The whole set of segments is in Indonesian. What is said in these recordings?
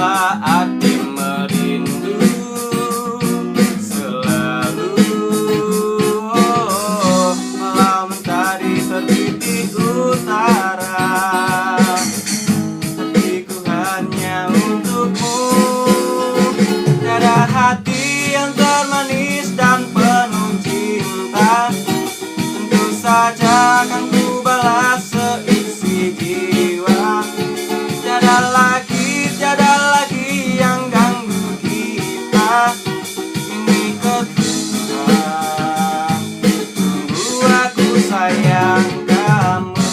apa arti merindu selalu? Malam mentari terbit di utara, hatiku hanya untukmu. Tiada hati yang termanis dan penuh cinta, tentu saja akan ku balas seisi jiwa. Tiada lagi yang ganggu kita, ini keturunan. Tunggu aku sayang kamu.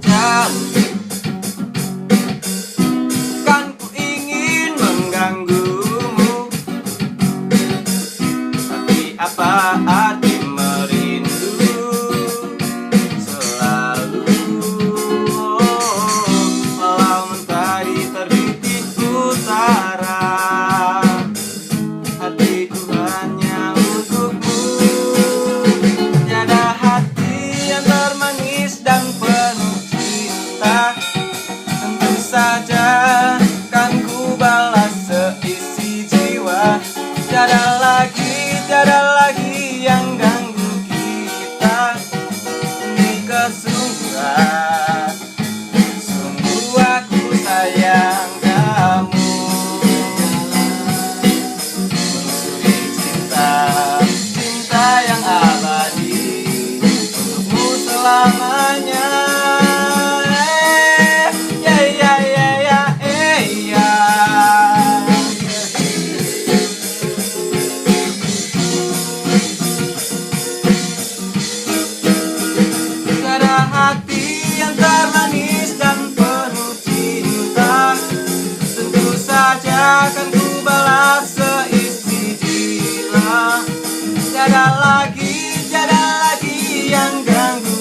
Janji kan ku ingin mengganggumu, tapi apa arti merindu selalu? Malam mentari terbit di utara, hatiku hanya untukmu. Tiada hati yang termanis dan penuh cinta, tentu saja kan ku balas seisi jiwa. Tiada lagi yang ganggu kita, ini kesungguhan. Sungguh aku sayang kamu. Menyusuri cinta yang abadi untukmu selamanya. Tiada hati yang termanis dan penuh cinta, tentu saja akan ku balas seisi jiwa. Tiada lagi yang ganggu